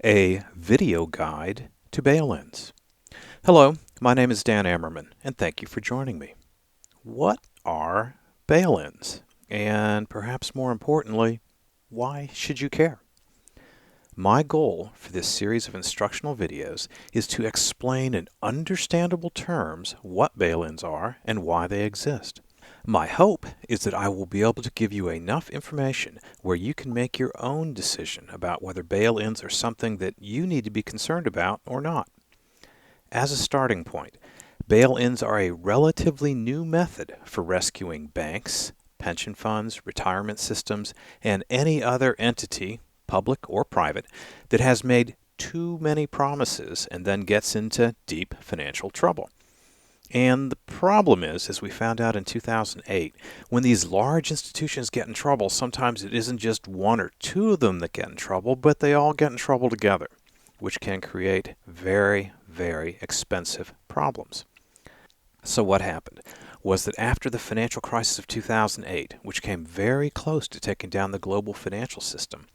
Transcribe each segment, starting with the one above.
A video guide to bail-ins. Hello, my name is Dan Ammerman, and thank you for joining me. What are bail-ins? And perhaps more importantly, why should you care? My goal for this series of instructional videos is to explain in understandable terms what bail-ins are and why they exist. My hope is that I will be able to give you enough information where you can make your own decision about whether bail-ins are something that you need to be concerned about or not. As a starting point, bail-ins are a relatively new method for rescuing banks, pension funds, retirement systems, and any other entity, public or private, that has made too many promises and then gets into deep financial trouble. And the problem is, as we found out in 2008, when these large institutions get in trouble, sometimes it isn't just one or two of them that get in trouble, but they all get in trouble together, which can create very, very expensive problems. So what happened was that after the financial crisis of 2008, which came very close to taking down the global financial system,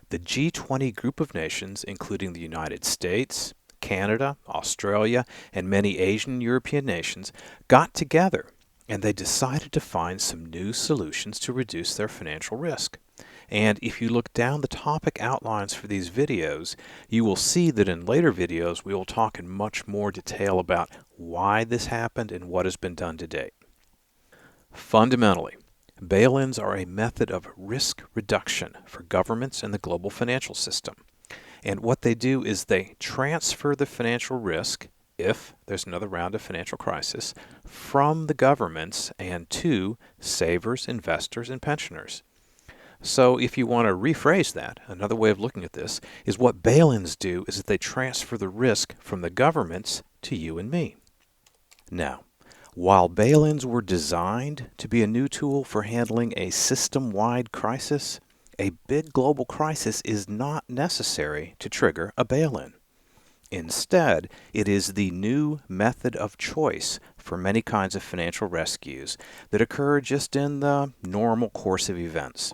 the G20 group of nations, including the United States, Canada, Australia, and many Asian and European nations got together and they decided to find some new solutions to reduce their financial risk. And if you look down the topic outlines for these videos, you will see that in later videos we will talk in much more detail about why this happened and what has been done to date. Fundamentally, bail-ins are a method of risk reduction for governments and the global financial system. And what they do is they transfer the financial risk, if there's another round of financial crisis, from the governments and to savers, investors, and pensioners. So if you want to rephrase that, another way of looking at this is what bail-ins do is that they transfer the risk from the governments to you and me. Now, while bail-ins were designed to be a new tool for handling a system-wide crisis, a big global crisis is not necessary to trigger a bail-in. Instead, it is the new method of choice for many kinds of financial rescues that occur just in the normal course of events.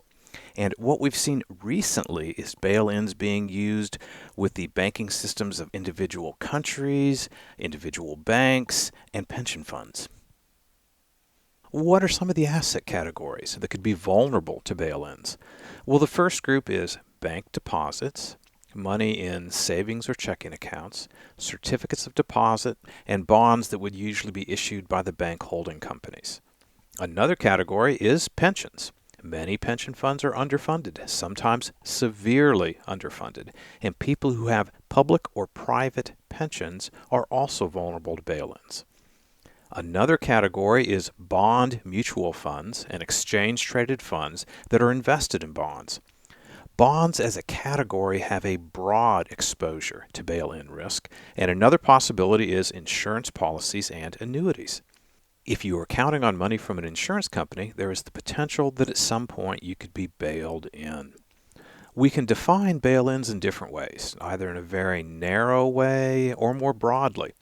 And what we've seen recently is bail-ins being used with the banking systems of individual countries, individual banks, and pension funds. What are some of the asset categories that could be vulnerable to bail-ins? Well, the first group is bank deposits, money in savings or checking accounts, certificates of deposit, and bonds that would usually be issued by the bank holding companies. Another category is pensions. Many pension funds are underfunded, sometimes severely underfunded, and people who have public or private pensions are also vulnerable to bail-ins. Another category is bond mutual funds and exchange-traded funds that are invested in bonds. Bonds as a category have a broad exposure to bail-in risk, and another possibility is insurance policies and annuities. If you are counting on money from an insurance company, there is the potential that at some point you could be bailed in. We can define bail-ins in different ways, either in a very narrow way or more broadly.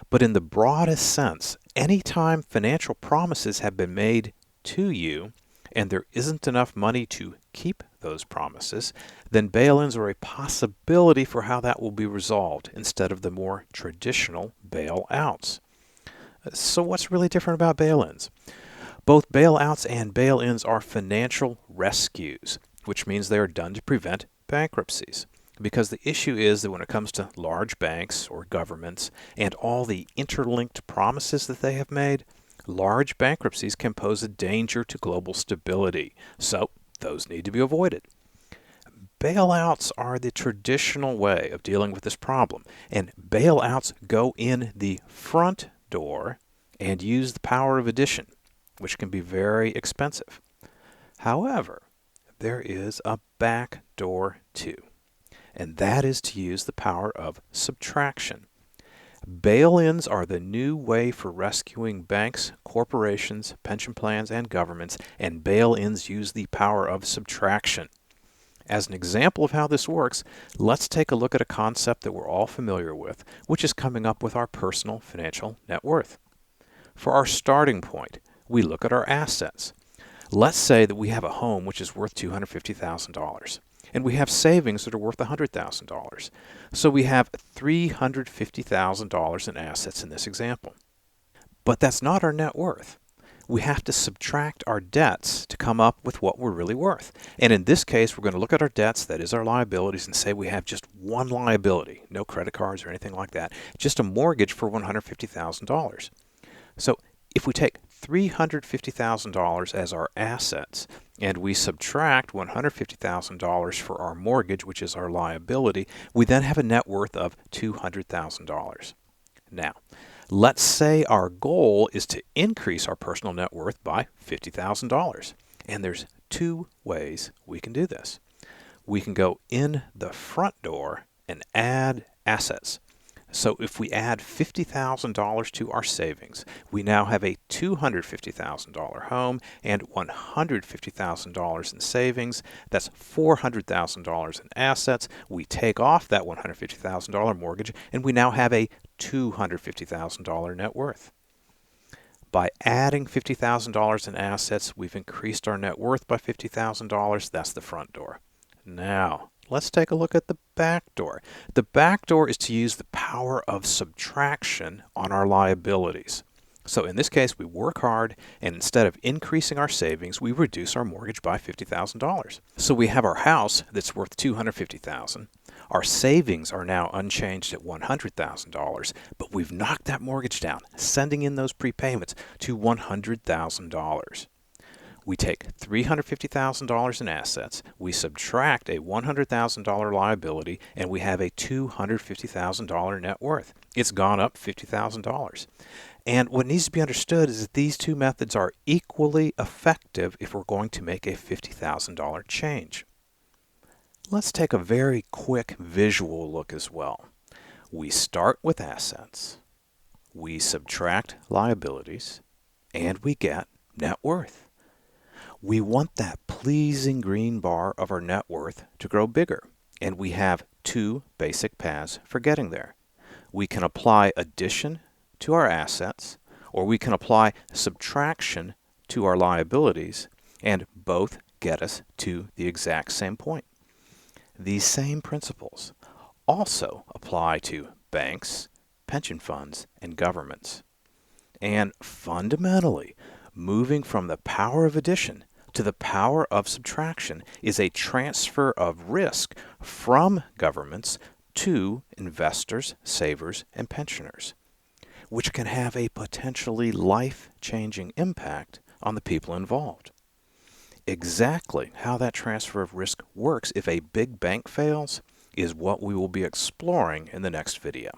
But in the broadest sense, anytime financial promises have been made to you and there isn't enough money to keep those promises, then bail-ins are a possibility for how that will be resolved instead of the more traditional bailouts. So what's really different about bail-ins? Both bailouts and bail-ins are financial rescues, which means they are done to prevent bankruptcies. Because the issue is that when it comes to large banks or governments and all the interlinked promises that they have made, large bankruptcies can pose a danger to global stability. So those need to be avoided. Bailouts are the traditional way of dealing with this problem, and bailouts go in the front door and use the power of addition, which can be very expensive. However, there is a back door too, and that is to use the power of subtraction. Bail-ins are the new way for rescuing banks, corporations, pension plans, and governments, and bail-ins use the power of subtraction. As an example of how this works, let's take a look at a concept that we're all familiar with, which is coming up with our personal financial net worth. For our starting point, we look at our assets. Let's say that we have a home which is worth $250,000. and we have savings that are worth $100,000. So we have $350,000 in assets in this example. But that's not our net worth. We have to subtract our debts to come up with what we're really worth. And in this case, we're going to look at our debts, that is our liabilities, and say we have just one liability, no credit cards or anything like that, just a mortgage for $150,000. So if we take $350,000 as our assets and we subtract $150,000 for our mortgage, which is our liability, we then have a net worth of $200,000. Now, let's say our goal is to increase our personal net worth by $50,000. And there's two ways we can do this. We can go in the front door and add assets. So if we add $50,000 to our savings, we now have a $250,000 home and $150,000 in savings. That's $400,000 in assets. We take off that $150,000 mortgage, and we now have a $250,000 net worth. By adding $50,000 in assets, we've increased our net worth by $50,000. That's the front door. Now, let's take a look at the back door. The back door is to use the power of subtraction on our liabilities. So in this case, we work hard, and instead of increasing our savings, we reduce our mortgage by $50,000. So we have our house that's worth $250,000. Our savings are now unchanged at $100,000, but we've knocked that mortgage down, sending in those prepayments to $100,000. We take $350,000 in assets, we subtract a $100,000 liability, and we have a $250,000 net worth. It's gone up $50,000. And what needs to be understood is that these two methods are equally effective if we're going to make a $50,000 change. Let's take a very quick visual look as well. We start with assets, we subtract liabilities, and we get net worth. We want that pleasing green bar of our net worth to grow bigger, and we have two basic paths for getting there. We can apply addition to our assets, or we can apply subtraction to our liabilities, and both get us to the exact same point. These same principles also apply to banks, pension funds, and governments. And fundamentally, moving from the power of addition to the power of subtraction is a transfer of risk from governments to investors, savers, and pensioners, which can have a potentially life-changing impact on the people involved. Exactly how that transfer of risk works if a big bank fails is what we will be exploring in the next video.